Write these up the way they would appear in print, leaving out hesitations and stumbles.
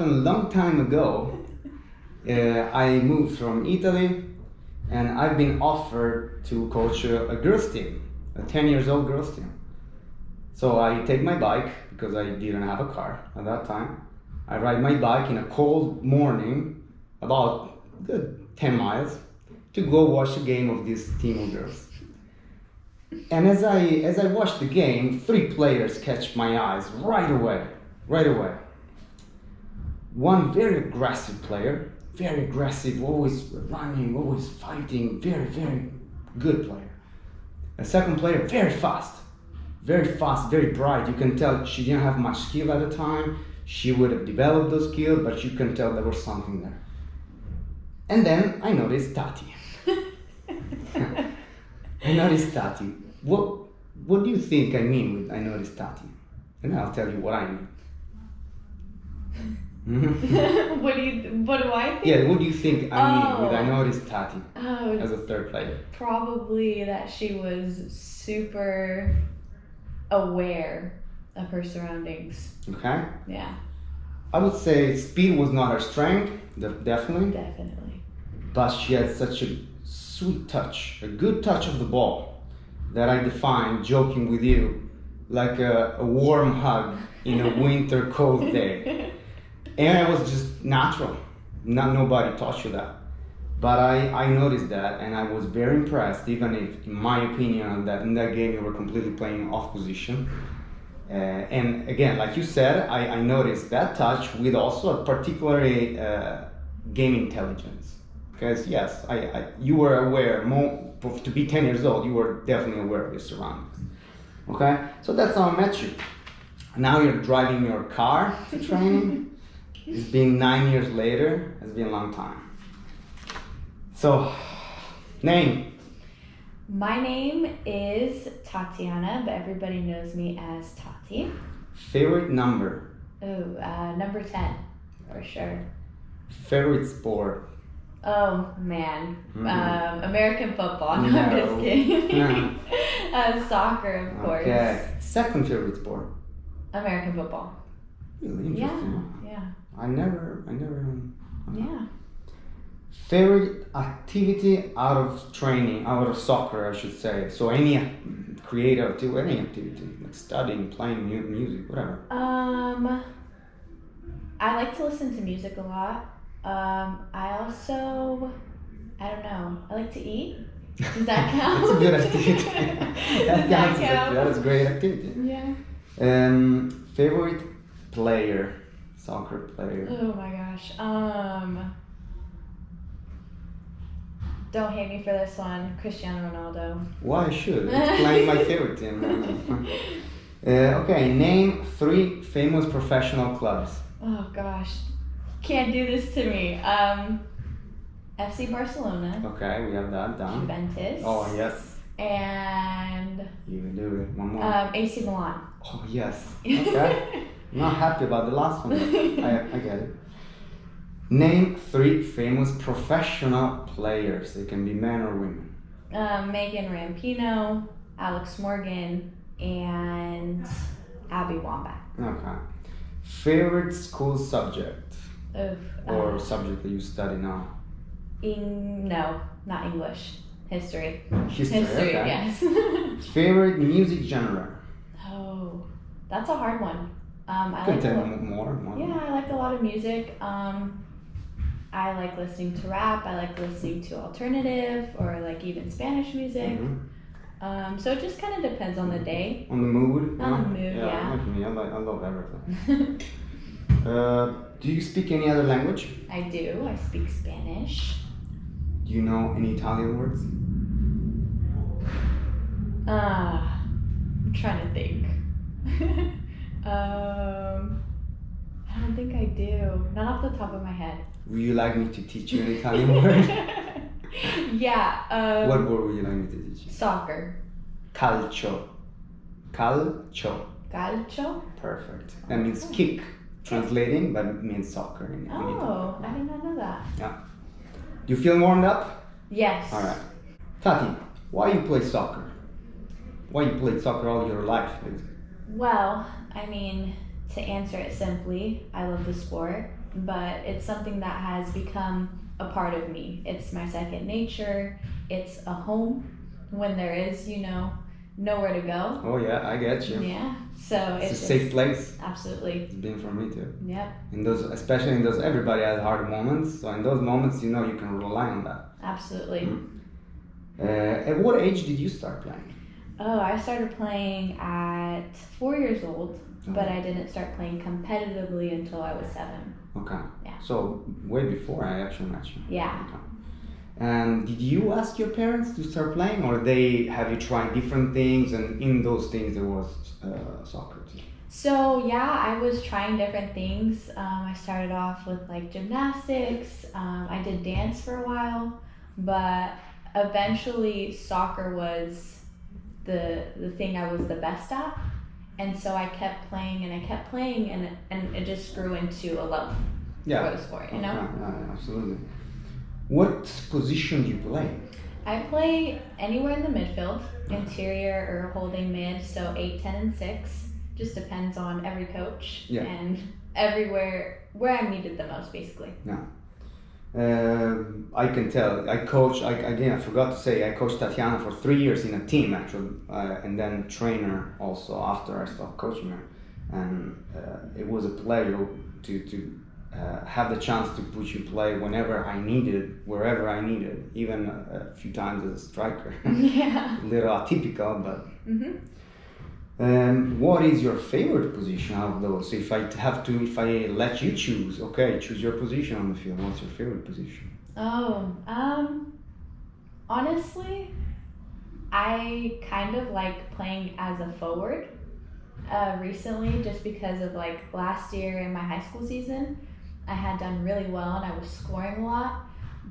happened a long time ago. I moved from Italy, and I've been offered to coach a girls team, a 10 years old girls team. So I take my bike, because I didn't have a car at that time. I ride my bike in a cold morning, about good 10 miles, to go watch a game of this team of girls. And as I watch the game, 3 players catch my eyes right away. One very aggressive player, very aggressive, always running, always fighting, very, very good player. A second player, very fast, very bright. You can tell she didn't have much skill at the time. She would have developed those skills, but you can tell there was something there. And then I noticed Taty. I noticed Taty. What do you think I mean with I noticed Taty? And I'll tell you what I mean. What do I think? Yeah, what do you think I mean with I noticed Taty as a third player? Probably that she was super aware of her surroundings. Okay. Yeah. I would say speed was not her strength, definitely. Definitely. But she had such a sweet touch, a good touch of the ball, that I define, joking with you, like a warm hug in a winter cold day. And it was just natural. Nobody taught you that. But I noticed that, and I was very impressed, even if, in my opinion, that in that game you were completely playing off position. And again, like you said, I noticed that touch with also a particularly game intelligence. Because yes, you were aware, to be 10 years old, you were definitely aware of your surroundings. Okay, so that's how I met you. Now you're driving your car to training. It's been 9 years later. It's been a long time. So, name? My name is Tatiana, but everybody knows me as Taty. Favorite number? Number 10, for sure. Favorite sport? Oh, man. American football. No, No. I'm just kidding. Soccer, of course. Okay. Second favorite sport? American football. Really interesting. Yeah. I never. Yeah. Favorite activity out of training, out of soccer, I should say. So any creative activity, any activity, like studying, playing music, whatever. I like to listen to music a lot. I also, I don't know, I like to eat. Does that count? It's a good activity. That counts. count? That is a great activity. Yeah. Favorite player, soccer player. Oh my gosh. Don't hate me for this one. Cristiano Ronaldo. Why should? It's playing my favorite team. Okay, name 3 famous professional clubs. Oh gosh. Can't do this to me. FC Barcelona. Okay, we have that down. Juventus. Oh, yes. And You can do it. One more. AC Milan. Oh, yes. Okay. Not happy about the last one, but I get it. Name 3 famous professional players. They can be men or women. Megan Rampino, Alex Morgan, and Abby Wambach. Okay. Favorite school subject or Of subject that you study now? no, not English. History. History. Okay. Yes. Favorite music genre? Oh, that's a hard one. I Can like tell a me more. Yeah, I like a lot of music. I like listening to rap. I like listening to alternative or like even Spanish music. Mm-hmm. So it just kind of depends on the day. On the mood? On the mood, yeah. Like me. I love everything. Do you speak any other language? I do. I speak Spanish. Do you know any Italian words? I'm trying to think. I don't think I do. Not off the top of my head. Would you like me to teach you an Italian word? Yeah. What word would you like me to teach you? Soccer. Calcio. Calcio. Calcio? Perfect. That means kick. Translating, but it means soccer in Italian. Oh, I did not know that. Yeah. Do you feel warmed up? Yes. All right. Taty, why you play soccer? Why you played soccer all your life? Well, I mean, to answer it simply, I love the sport. but it's something that has become a part of me. It's my second nature. It's a home when there is, nowhere to go. Oh yeah, I get you. Yeah. So it's a safe place. Absolutely. It's been for me too. Yep. Especially in those, everybody has hard moments. So in those moments, you can rely on that. Absolutely. At what age did you start playing? Oh, I started playing at 4 years old, but I didn't start playing competitively until I was 7. Okay. Yeah. So way before I actually met you. Yeah. Okay. And did you ask your parents to start playing, or have you tried different things, and in those things there was soccer too? So yeah, I was trying different things. I started off with like gymnastics. I did dance for a while, but eventually soccer was the thing I was the best at, and so I kept playing and it just grew into a love for the sport. Yeah, absolutely. What position do you play? I play anywhere in the midfield, interior or holding mid, so 8, 10, and 6. Just depends on every coach and everywhere where I'm needed the most, basically. Yeah. I can tell. I coach. Again, I forgot to say, I coached Tatiana for 3 years in a team actually, and then trainer also after I stopped coaching her, and it was a pleasure to have the chance to put you play whenever I needed, wherever I needed, even a few times as a striker. Yeah. A little atypical, but. What is your favorite position out of those? So if I let you choose, choose your position on the field. What's your favorite position? Honestly, I kind of like playing as a forward. Recently, just because of like last year in my high school season, I had done really well and I was scoring a lot,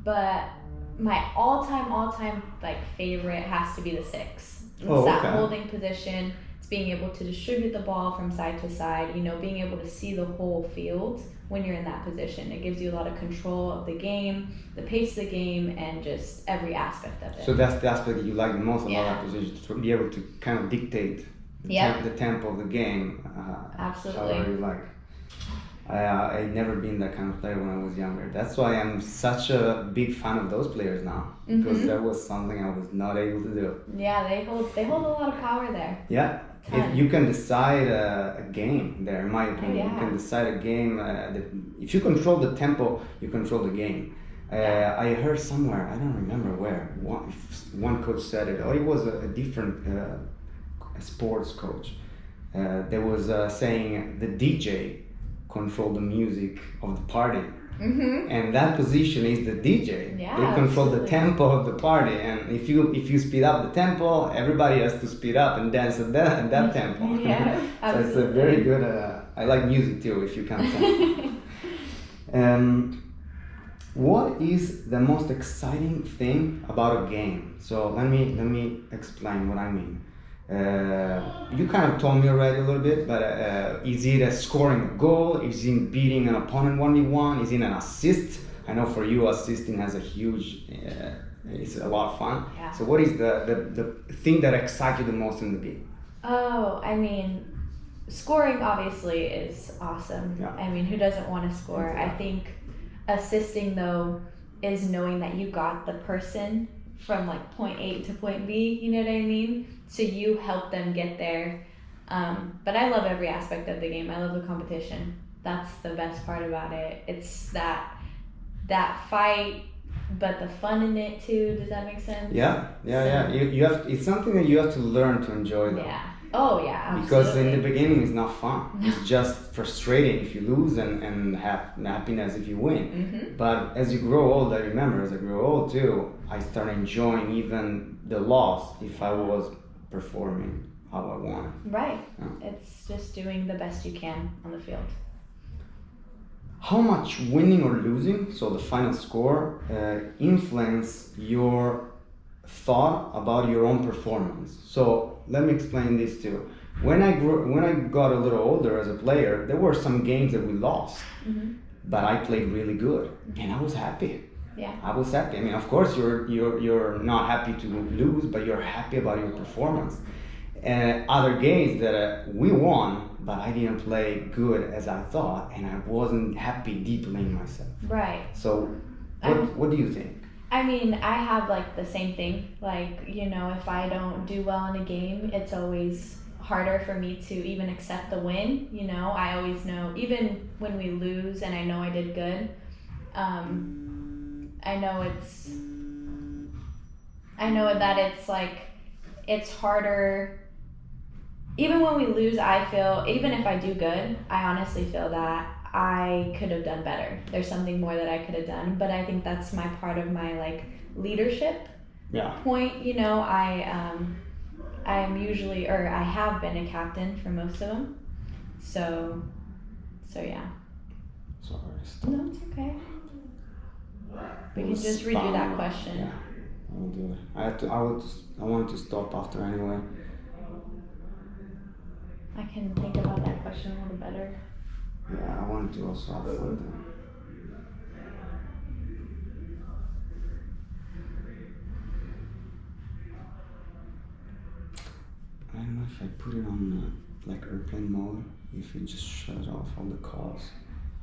but my all-time like favorite has to be the 6. It's that holding position. It's being able to distribute the ball from side to side, being able to see the whole field when you're in that position. It gives you a lot of control of the game, the pace of the game, and just every aspect of it. So that's the aspect that you like the most about that position, to be able to kind of dictate the tempo of the game. Absolutely. However you like. I've never been that kind of player when I was younger. That's why I'm such a big fan of those players now, because that was something I was not able to do. Yeah, they hold a lot of power there. Yeah, if you can decide a game there, in my opinion, you can decide a game. If you control the tempo, you control the game. I heard somewhere, I don't remember where, one coach said it, or it was a different sports coach. There was saying the DJ control the music of the party, and that position is the DJ. They control the tempo of the party, and if you speed up the tempo, everybody has to speed up and dance at that tempo. So it's a very good. I like music too, if you can't tell. What is the most exciting thing about a game? So let me explain what I mean. You kind of told me already a little bit, but is it scoring a goal? Is it beating an opponent 1v1? Is it an assist? I know for you, assisting has a huge, it's a lot of fun. Yeah. So what is the thing that excites you the most in the game? Oh, I mean, scoring obviously is awesome. Yeah. I mean, who doesn't want to score? I think assisting though is knowing that you got the person from like point A to point B, you know what I mean? So you help them get there. But I love every aspect of the game. I love the competition. That's the best part about it. It's that fight, but the fun in it too. Does that make sense? Yeah. You have. It's something that you have to learn to enjoy. Though. Yeah. Oh yeah. Absolutely. Because in the beginning it's not fun. It's just frustrating if you lose, and happiness if you win. But as you grow old, I remember as I grew old too, I started enjoying even the loss if I was performing how I wanted. Right. Yeah. It's just doing the best you can on the field. How much winning or losing, so the final score, influence your thought about your own performance? So let me explain this too. When I got a little older as a player, there were some games that we lost, but I played really good, and I was happy. Yeah. I was happy. I mean, of course, you're not happy to lose, but you're happy about your performance. And other games that we won, but I didn't play good as I thought, and I wasn't happy deeply in myself. Right. So, what do you think? I mean, I have like the same thing. Like, you know, if I don't do well in a game, it's always harder for me to even accept the win. You know, I always know, even when we lose and I know I did good, I know that it's like, it's harder. Even when we lose, I feel, even if I do good, I honestly feel that I could have done better. There's something more that I could have done, but I think that's my part of my like leadership point. You know, I'm usually, or I have been a captain for most of them. So yeah. Sorry, stop. No, it's okay. We can just redo that question. Yeah, I will do it. I wanted to stop after anyway. I can think about that question a little better. Yeah, I wanted to also have something. I don't know if I put it on like airplane mode, if it just shuts off all the calls.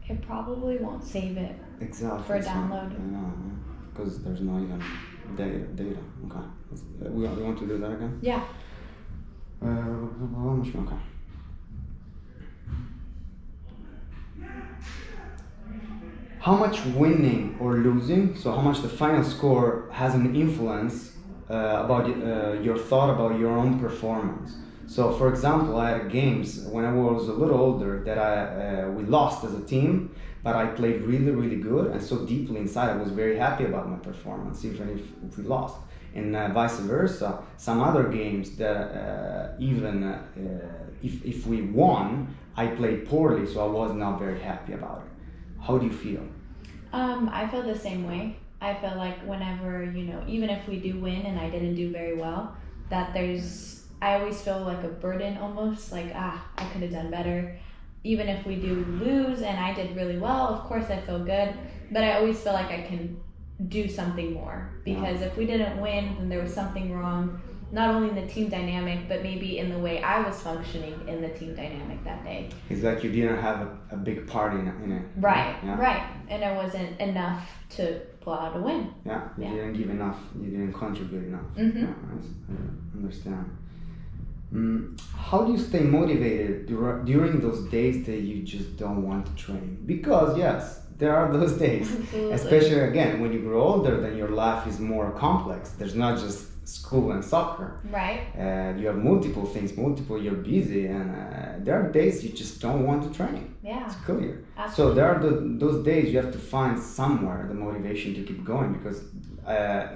It probably won't save it. Exactly. For download. I know, because there's no even data. Okay. We want to do that again? Yeah. Okay. How much winning or losing, so how much the final score has an influence about your thought about your own performance. So, for example, I had games when I was a little older that we lost as a team, but I played really, really good, and so deeply inside I was very happy about my performance, even if we lost. And vice versa, some other games that if we won, I played poorly, so I was not very happy about it. How do you feel? I feel the same way. I feel like whenever, you know, even if we do win and I didn't do very well, that I always feel like a burden almost, like, I could have done better. Even if we do lose and I did really well, of course I feel good, but I always feel like I can do something more, because if we didn't win, then there was something wrong, not only in the team dynamic, but maybe in the way I was functioning in the team dynamic that day. It's like you didn't have a big part in it. Right, right. And it wasn't enough to pull out a win. Yeah, you didn't give enough, you didn't contribute enough. Mm-hmm. Yeah, I understand. How do you stay motivated during those days that you just don't want to train? Because yes, there are those days. Absolutely. Especially again, when you grow older, then your life is more complex. There's not just school and soccer. Right. You have multiple things, you're busy, and there are days you just don't want to train. Yeah. It's clear. Absolutely. So there are those days you have to find somewhere the motivation to keep going, because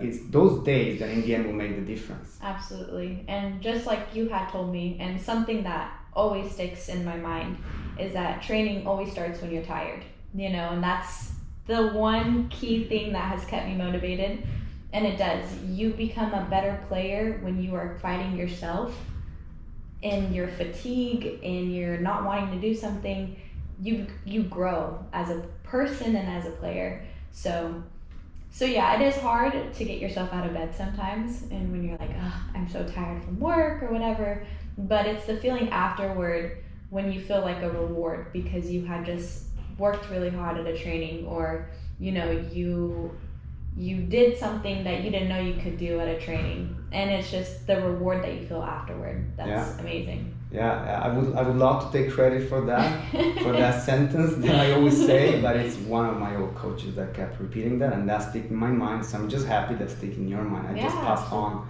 it's those days that in the end will make the difference. Absolutely. And just like you had told me, and something that always sticks in my mind is that training always starts when you're tired, you know, and that's the one key thing that has kept me motivated. And it does. You become a better player when you are fighting yourself in your fatigue, in your not wanting to do something. You grow as a person and as a player. So yeah, it is hard to get yourself out of bed sometimes, and when you're like, I'm so tired from work or whatever, but it's the feeling afterward when you feel like a reward because you had just worked really hard at a training, or you know, you did something that you didn't know you could do at a training, and it's just the reward that you feel afterward. That's amazing. Yeah, I would love to take credit for that, for that sentence that I always say, but it's one of my old coaches that kept repeating that, and that's sticking in my mind, so I'm just happy that's sticking in your mind. I just passed on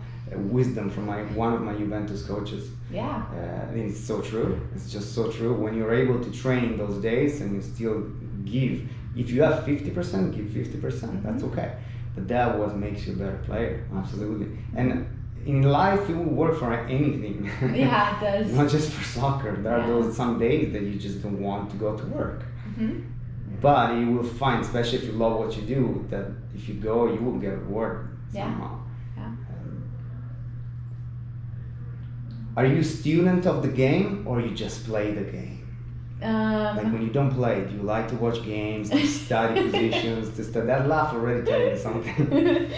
wisdom from one of my Juventus coaches. Yeah. I think it's so true. It's just so true. When you're able to train those days and you still give, if you have 50%, give 50%, that's okay. But that what makes you a better player, absolutely. And in life, it will work for anything. Yeah, it does. Not just for soccer. There are some days that you just don't want to go to work. Mm-hmm. But you will find, especially if you love what you do, that if you go, you will get rewarded somehow. Yeah. Are you a student of the game, or you just play the game? Like when you don't play, do you like to watch games, to study positions, to study? That laugh already telling me something.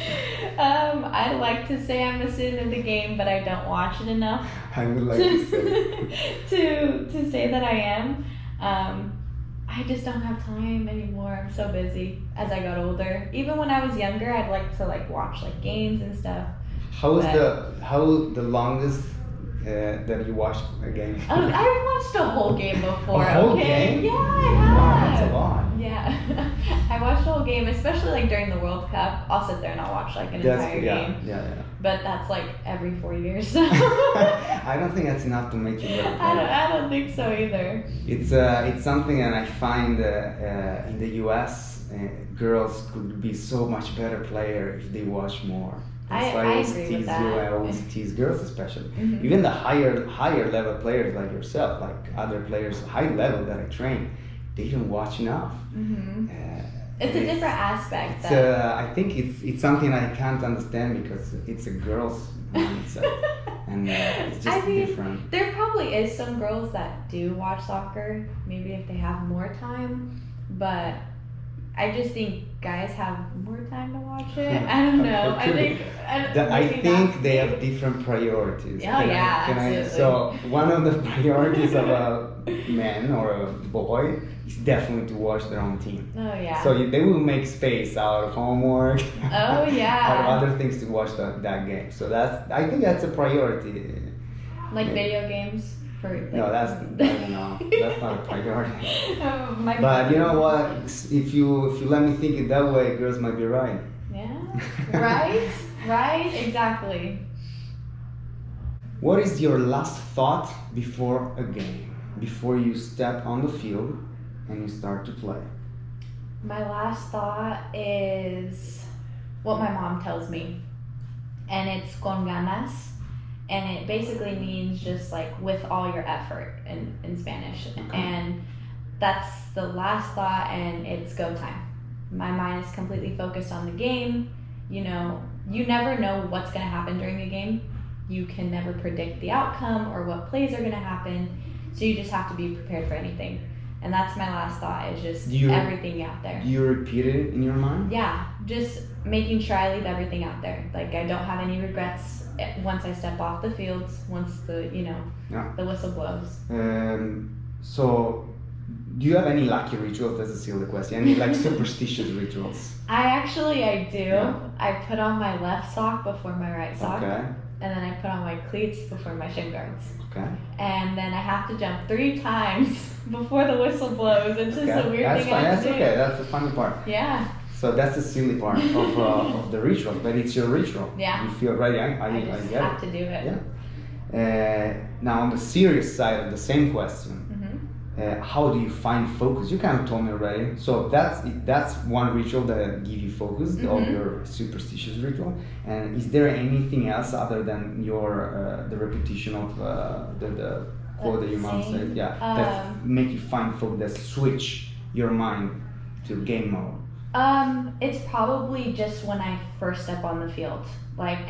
I like to say I'm a student of the game, but I don't watch it enough. I would like to say. to say that I am. I just don't have time anymore. I'm so busy as I got older. Even when I was younger, I'd like to like watch like games and stuff. How the longest that you watched a game? I've watched a whole game before. A whole okay? game? Yeah, I have. Wow, that's a lot. Yeah, I watched a whole game, especially like during the World Cup. I'll sit there and I'll watch like an entire game. Yeah. But that's like every 4 years. So. I don't think that's enough to make you better player. I don't think so either. It's something that I find in the U.S. Girls could be so much better player if they watch more. That's why I always agree with that. I always tease girls especially. Mm-hmm. Even the higher level players like yourself, like other players high level that I train, they don't watch enough. Mm-hmm. It's a different aspect. I think it's something I can't understand because it's a girl's mindset, and it's just different. There probably is some girls that do watch soccer, maybe if they have more time, but I just think guys have more time to watch it. I don't know. I think they have different priorities. Oh absolutely. So one of the priorities of a man or a boy is definitely to watch their own team. Oh yeah. So they will make space out of homework. Oh yeah. Out of other things to watch that game. So I think that's a priority. Like video games. No, that's not a priority. But But you know what? If you let me think it that way, girls might be right. Yeah. Right. Exactly. What is your last thought before a game? Before you step on the field and you start to play? My last thought is what my mom tells me, and it's con ganas. And it basically means just like with all your effort in Spanish. Okay. And that's the last thought, and it's go time. My mind is completely focused on the game. You know, you never know what's going to happen during a game. You can never predict the outcome or what plays are going to happen. So you just have to be prepared for anything. And that's my last thought, is just everything out there. Do you repeat it in your mind? Yeah, just making sure I leave everything out there. Like I don't have any regrets once I step off the field, once the the whistle blows. So do you have any lucky rituals? That's a silly question. Any like superstitious rituals? I do. Yeah. I put on my left sock before my right sock. Okay. And then I put on my cleats before my shin guards. Okay. And then I have to jump 3 times before the whistle blows. It's just a weird thing I have to do. That's okay. That's the funny part. Yeah. So that's the silly part of the ritual, but it's your ritual. Yeah. You feel right. I just get have it. to do it. Yeah. Now on the serious side of the same question, how do you find focus? You kind of told me already. So that's one ritual that give you focus, of your superstitious ritual. And is there anything else other than your the repetition of the quote that your mom said? Yeah, that make you find focus, that switch your mind to game mode. It's probably just when I first step on the field. Like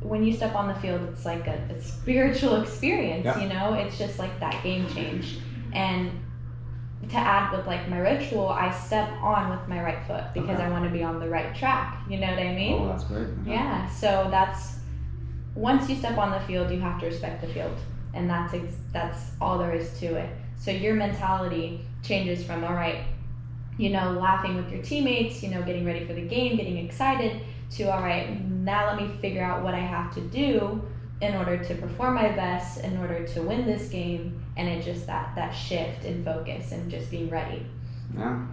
when you step on the field, it's like a spiritual experience. Yeah. You know, it's just like that game change. And to add with like my ritual, I step on with my right foot because I want to be on the right track. You know what I mean? Oh, that's great. Yeah. So that's, once you step on the field, you have to respect the field, and that's all there is to it. So your mentality changes from, all right, laughing with your teammates, getting ready for the game, getting excited, to, all right, now let me figure out what I have to do in order to perform my best, in order to win this game. And it's just that shift in focus and just being ready. Yeah.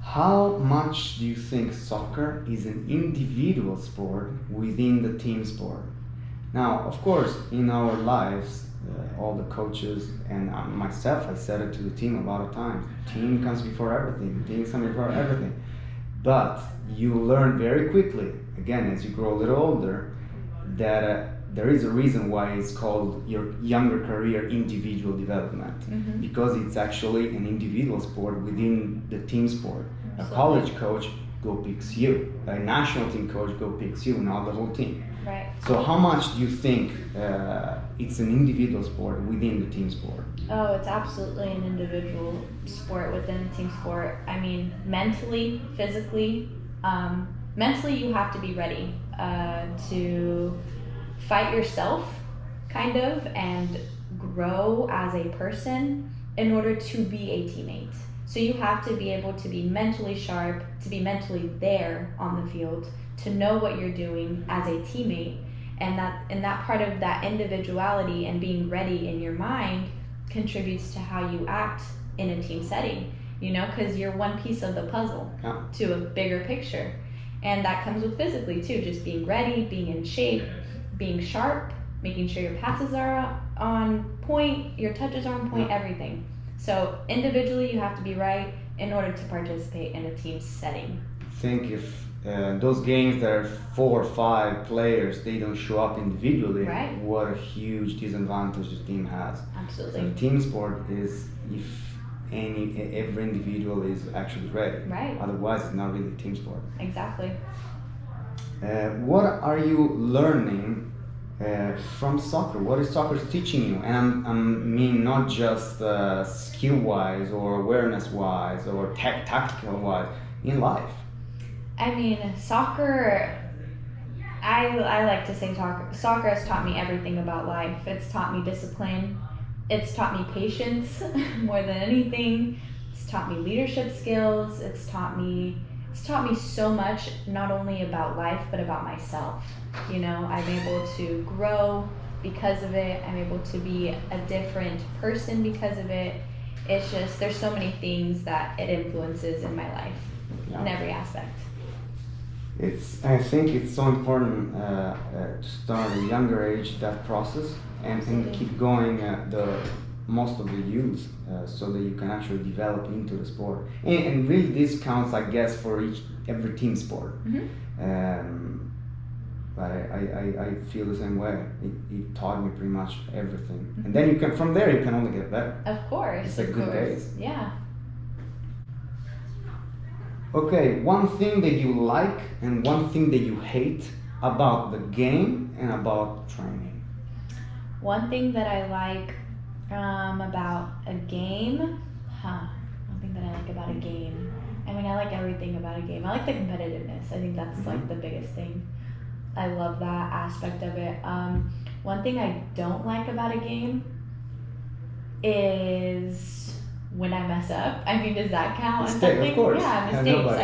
How much do you think soccer is an individual sport within the team sport? Now, of course, in our lives, all the coaches and myself, I said it to the team a lot of times. Team comes before everything. Team comes before everything. But you learn very quickly, again, as you grow a little older, that there is a reason why it's called your younger career individual development, because it's actually an individual sport within the team sport. Absolutely. A college coach go picks you, a national team coach go picks you, not the whole team. Right. So how much do you think it's an individual sport within the team sport? Oh, it's absolutely an individual sport within a team sport. I mean, mentally, physically, mentally you have to be ready to fight yourself, kind of, and grow as a person in order to be a teammate. So you have to be able to be mentally sharp, to be mentally there on the field, to know what you're doing as a teammate, and that part of that individuality and being ready in your mind contributes to how you act in a team setting, you know, because you're one piece of the puzzle to a bigger picture. And that comes with physically too, just being ready, being in shape, being sharp, making sure your passes are on point, your touches are on point, everything. So individually you have to be right in order to participate in a team setting. I think if those games that are 4 or 5 players, they don't show up individually, right, what a huge disadvantage the team has. Absolutely. So team sport is if every individual is actually ready. Right. Otherwise, it's not really a team sport. Exactly. What are you learning from soccer? What is soccer teaching you? And I mean not just skill-wise or awareness-wise or tactical-wise, in life. I mean, soccer, I like to say soccer has taught me everything about life. It's taught me discipline. It's taught me patience more than anything. It's taught me leadership skills. It's taught me so much, not only about life, but about myself. You know, I'm able to grow because of it. I'm able to be a different person because of it. It's just, there's so many things that it influences in my life, in every aspect. I think it's so important to start at a younger age that process and keep going most of the youth so that you can actually develop into the sport. And really this counts, I guess, for every team sport. But I feel the same way. It taught me pretty much everything. And then from there you can only get better. Of course. It's a good base. Yeah. Okay, one thing that you like and one thing that you hate about the game and about training. One thing that I like about a game, one thing that I like about a game. I mean, I like everything about a game. I like the competitiveness. I think that's like the biggest thing. I love that aspect of it. One thing I don't like about a game is when I mess up. I mean, does that count? Mistake, of course. Yeah, mistakes. Nobody,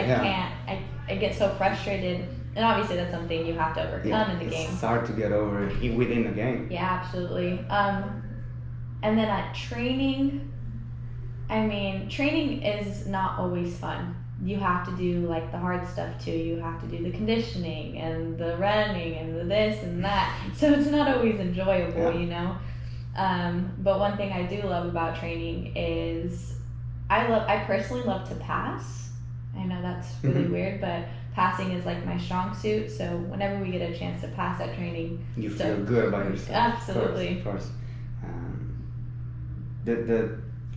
I get so frustrated, and obviously that's something you have to overcome in the game. It's hard to get over within the game. Yeah, absolutely. And then at training, I mean, training is not always fun. You have to do like the hard stuff too. You have to do the conditioning and the running and the this and that. So it's not always enjoyable, you know. But one thing I do love about training is I personally love to pass. I know that's really weird, but passing is like my strong suit. So whenever we get a chance to pass at training, you feel good about yourself. Absolutely. Of course.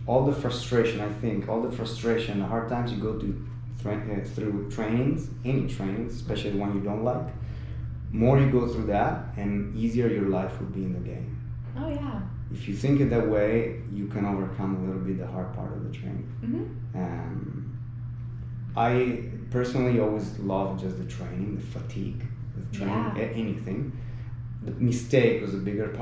All the frustration, the hard times you go through trainings, any trainings, especially the one you don't like, more you go through that, and easier your life will be in the game. Oh yeah. If you think it that way, you can overcome a little bit the hard part of the training. I personally always love just the training, the fatigue, the training, anything. The mistake was the biggest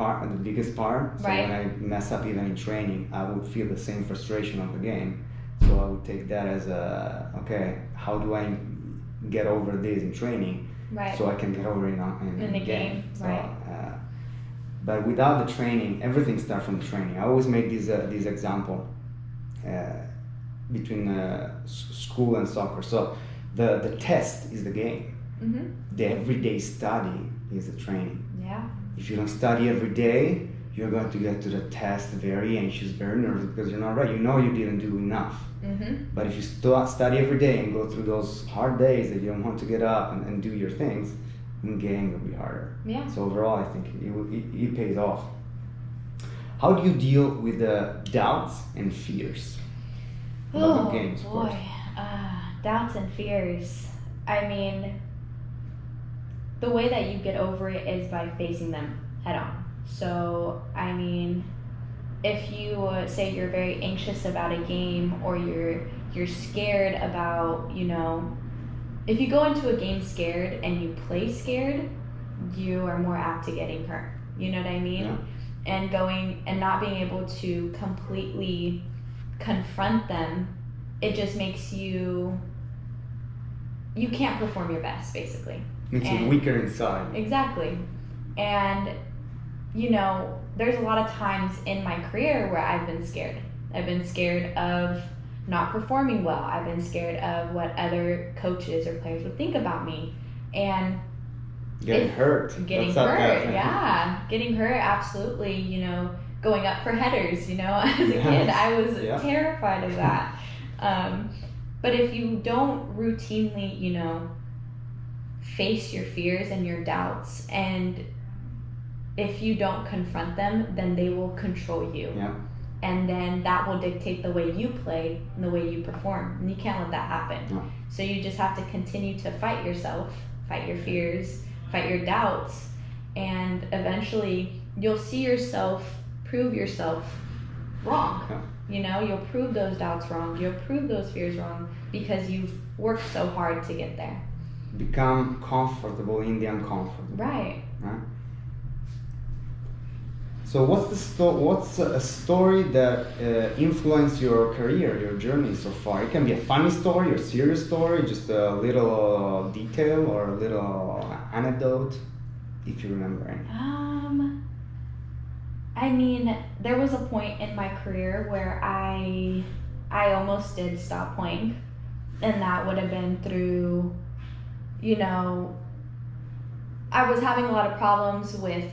part. So when I mess up even in training, I would feel the same frustration of the game. So I would take that as okay, how do I get over this in training so I can get over it in the game. So, but without the training, everything starts from the training. I always make this example between school and soccer. So the test is the game. The everyday study is the training. Yeah. If you don't study every day, you're going to get to the test very anxious, very nervous because you're not ready. You know you didn't do enough. But if you study every day and go through those hard days that you don't want to get up and do your things, in game will be harder. Yeah. So overall, I think it pays off. How do you deal with the doubts and fears about the game sport? Doubts and fears. I mean, the way that you get over it is by facing them head on. So, I mean, if you say you're very anxious about a game, or you're scared about, if you go into a game scared and you play scared, you are more apt to getting hurt. You know what I mean? Yeah. And going and not being able to completely confront them, it just makes you can't perform your best, basically. Makes you weaker inside. Exactly. And there's a lot of times in my career where I've been scared. I've been scared of not performing well. I've been scared of what other coaches or players would think about me. And getting hurt. Getting hurt, yeah. Getting hurt, absolutely. Going up for headers, as a kid, I was terrified of that. But if you don't routinely, face your fears and your doubts, and if you don't confront them, then they will control you. Yeah. And then that will dictate the way you play and the way you perform. And you can't let that happen. No. So you just have to continue to fight yourself, fight your fears, fight your doubts, and eventually you'll see yourself, prove yourself wrong. Yeah. You'll prove those doubts wrong. You'll prove those fears wrong because you've worked so hard to get there. Become comfortable in the uncomfortable. Right. So what's a story that influenced your career, your journey so far? It can be a funny story or serious story, just a little detail or a little anecdote, if you remember any. I mean, there was a point in my career where I almost did stop playing, and that would have been through, I was having a lot of problems with,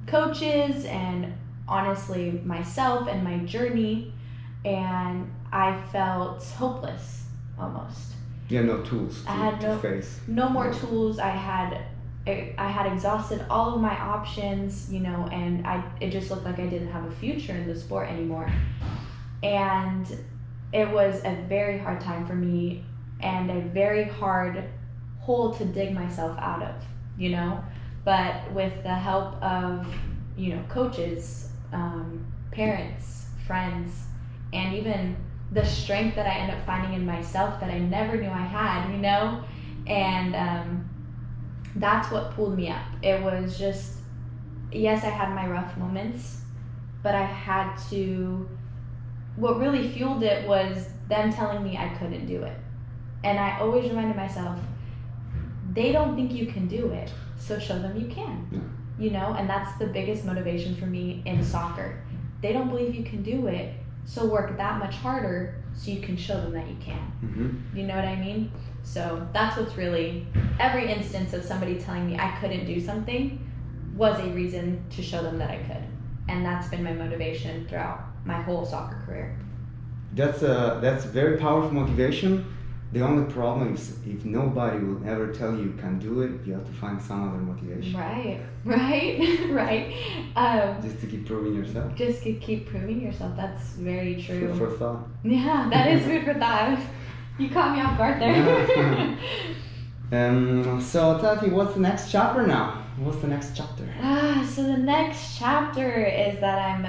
coaches and honestly myself and my journey, and I felt hopeless almost. You had no tools to face. No more tools. I had exhausted all of my options, and it just looked like I didn't have a future in the sport anymore. And it was a very hard time for me and a very hard hole to dig myself out of, But with the help of, coaches, parents, friends, and even the strength that I end up finding in myself that I never knew I had, and that's what pulled me up. It was just, yes, I had my rough moments, but I had to, what really fueled it was them telling me I couldn't do it. And I always reminded myself, they don't think you can do it, so show them you can. And that's the biggest motivation for me in soccer. They don't believe you can do it, so work that much harder so you can show them that you can. Mm-hmm. You know what I mean? So that's what's really, every instance of somebody telling me I couldn't do something was a reason to show them that I could. And that's been my motivation throughout my whole soccer career. That's very powerful motivation. The only problem is if nobody will ever tell you can do it, you have to find some other motivation. Right. Just to keep proving yourself. Just to keep proving yourself. That's very true. Food for thought. Yeah, that is food for thought. You caught me off guard there. So Taty, what's the next chapter now? What's the next chapter? So the next chapter is that I'm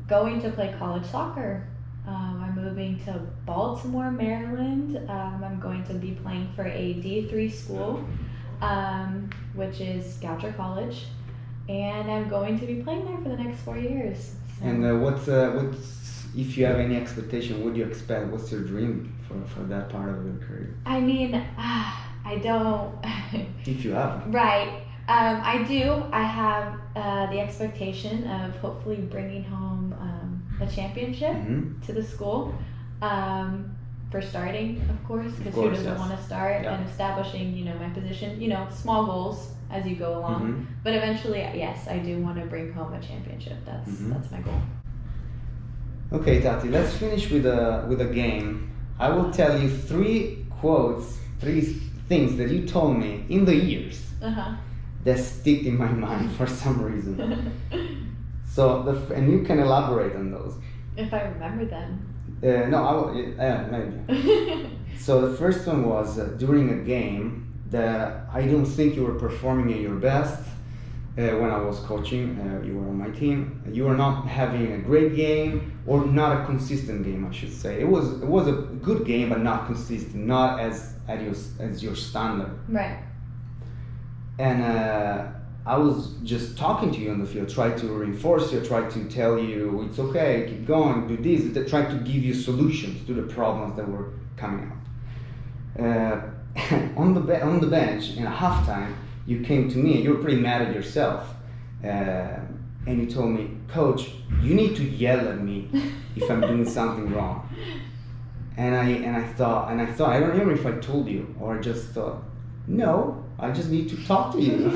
going to play college soccer. I'm moving to Baltimore, Maryland. I'm going to be playing for a D3 school, which is Goucher College, and I'm going to be playing there for the next 4 years. So. And what's if you have any expectation, what do you expect? What's your dream for that part of your career? I mean, I don't. If you have. Right. I do. I have the expectation of hopefully bringing home a championship to the school. For starting, of course, because who doesn't want to start, and establishing, my position, small goals as you go along. But eventually, yes, I do want to bring home a championship. That's my goal. Okay, Taty, let's finish with a game. I will tell you three things that you told me in the years that stick in my mind for some reason. So, and you can elaborate on those. If I remember them. No, I will, maybe. So the first one was during a game that I don't think you were performing at your best. when I was coaching, you were on my team. You were not having a great game, or not a consistent game, I should say. It was a good game, but not consistent, not as your standard. Right. And I was just talking to you on the field, try to reinforce you, try to tell you it's okay, keep going, do this, try to give you solutions to the problems that were coming up. On the bench in a halftime, you came to me and you were pretty mad at yourself, and you told me, Coach, you need to yell at me if I'm doing something wrong. And I thought, I don't remember if I told you or I just thought, no, I just need to talk to you.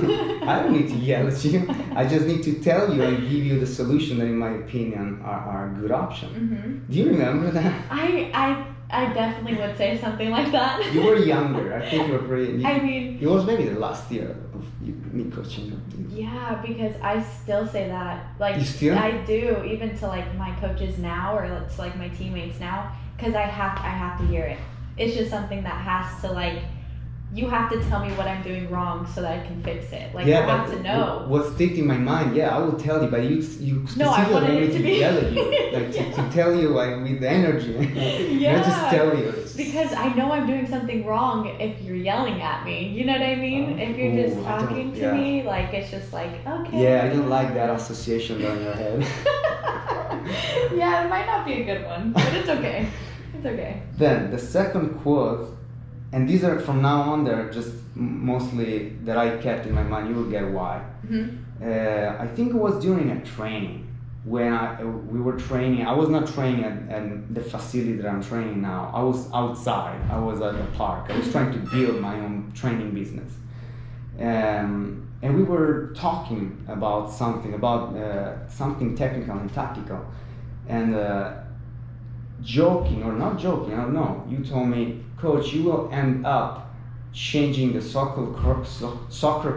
I don't need to yell at you. I just need to tell you and give you the solution that, in my opinion, are a good option. Mm-hmm. Do you remember that? I definitely would say something like that. You were younger. I think you were pretty. I mean, it was maybe the last year of me coaching you. Yeah, because I still say that. Like, you still? I do, even to like my coaches now, or to like my teammates now, because I have to hear it. It's just something that has to, like, you have to tell me what I'm doing wrong so that I can fix it. Like, yeah, I have to know. What's sticking in my mind, yeah, I will tell you, but you specifically I wanted want me it to to be yell at you. Like, yeah. to tell you, like, with the energy. Yeah. Not just tell you. Because I know I'm doing something wrong if you're yelling at me. You know what I mean? If you're just talking to me, like, it's just like, okay. Yeah, I don't like that association in your head. Yeah, it might not be a good one, but it's okay. It's okay. Then, the second quote, and these are from now on, they're just mostly that I kept in my mind. You will get why. Mm-hmm. I think it was during a training when we were training. I was not training at the facility that I'm training now. I was outside. I was at the park. I was trying to build my own training business, and we were talking about something technical and tactical, and joking or not joking, I don't know. You told me, Coach, you will end up changing the soccer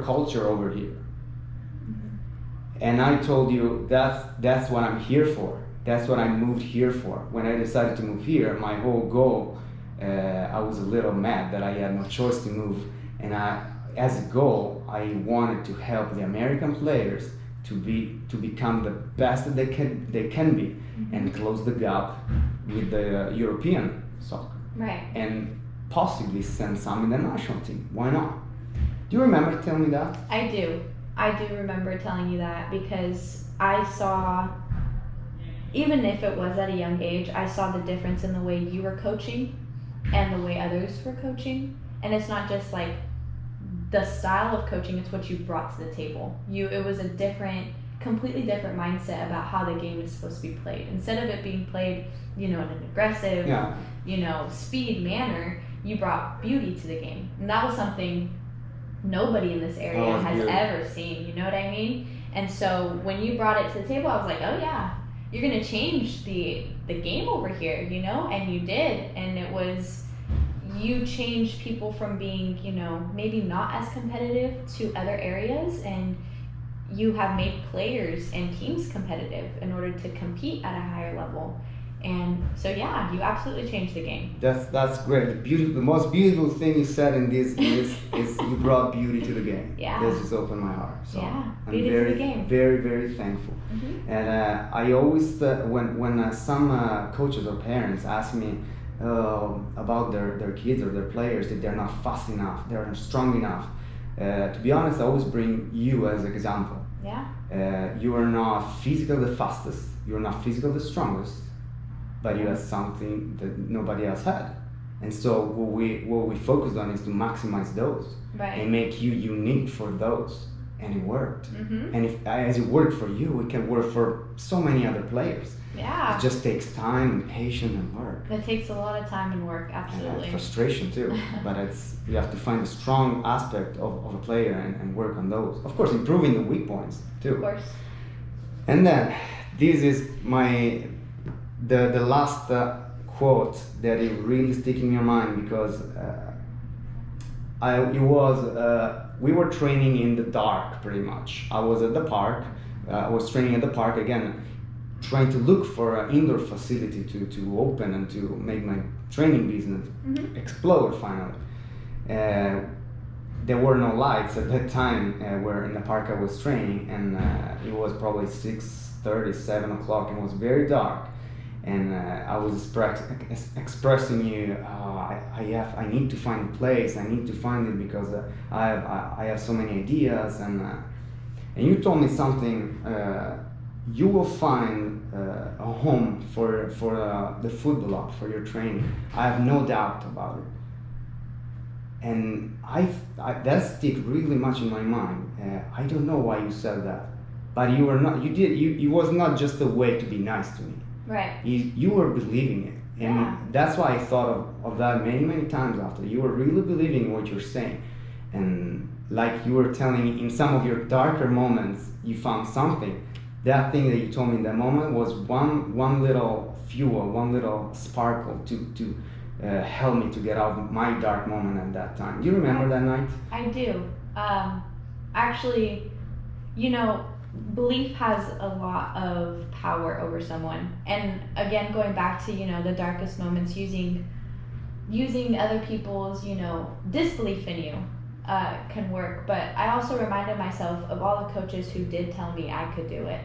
culture over here. Mm-hmm. And I told you that's what I'm here for. That's what I moved here for. When I decided to move here, my whole goal, I was a little mad that I had no choice to move. And as a goal, I wanted to help the American players to become the best that they can be, mm-hmm. and close the gap with the European soccer. Right. And possibly send some in the national team. Why not? Do you remember telling me that? I do. I do remember telling you that because I saw, even if it was at a young age, I saw the difference in the way you were coaching and the way others were coaching. And it's not just like the style of coaching, it's what you brought to the table. It was a completely different mindset about how the game is supposed to be played. Instead of it being played, in an aggressive, speed manner, you brought beauty to the game. And that was something nobody in this area has ever seen, you know what I mean? And so when you brought it to the table, I was like, oh yeah, you're gonna change the game over here, and you did. And it was, you changed people from being, maybe not as competitive to other areas, and you have made players and teams competitive in order to compete at a higher level. And so yeah, you absolutely changed the game. That's great. The most beautiful thing you said in this is you brought beauty to the game. Yeah. This just opened my heart. So yeah, beauty to the game. Very, very thankful. Mm-hmm. And I always when some coaches or parents ask me about their kids or their players, that they're not fast enough, they're not strong enough. To be honest, I always bring you as an example. Yeah. You are not physically the fastest. You are not physically the strongest. But you have something that nobody else had, and so what we focused on is to maximize those, right. and make you unique for those, and it worked. Mm-hmm. And as it worked for you, it can work for so many other players. Yeah, it just takes time and patience and work. It takes a lot of time and work, absolutely. And frustration too, but you have to find a strong aspect of a player and work on those. Of course, improving the weak points too. Of course. And then this is the last quote that is really sticking in your mind, because we were training in the dark pretty much. I was at the park. I was training at the park again, trying to look for an indoor facility to open and to make my training business, mm-hmm. explode finally. there were no lights at that time where in the park I was training, and it was probably 6:30, 7 o'clock, and it was very dark. And I was expressing you, I need to find a place. I need to find it because I have so many ideas, and you told me something. You will find a home for the football, for your training. I have no doubt about it. And that stick really much in my mind. I don't know why you said that, but you were not. You did. You was not just a way to be nice to me. Right. You were believing it, and Yeah. that's why I thought of that many times after. You were really believing what you're saying, and like you were telling me in some of your darker moments, you found something. That thing that you told me in that moment was one little fuel, one little sparkle to help me to get out of my dark moment at that time. Do you remember that night? I do. Actually, belief has a lot of power over someone. And again, going back to, the darkest moments, using other people's, disbelief in you can work. But I also reminded myself of all the coaches who did tell me I could do it,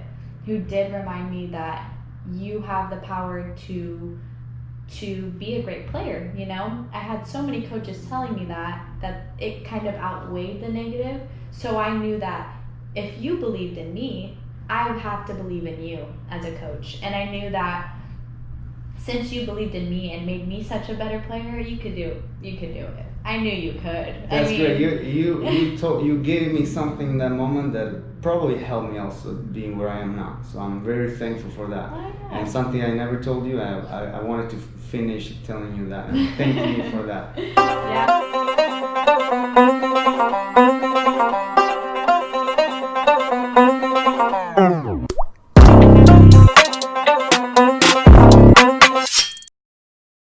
who did remind me that you have the power to be a great player. I had so many coaches telling me that it kind of outweighed the negative. So I knew that if you believed in me, I would have to believe in you as a coach. And I knew that since you believed in me and made me such a better player, you could do it. I knew you could. That's great. You gave me something in that moment that probably helped me also being where I am now. So I'm very thankful for that. Oh, yeah. And something I never told you, I wanted to finish telling you that. And thank you for that. Yeah.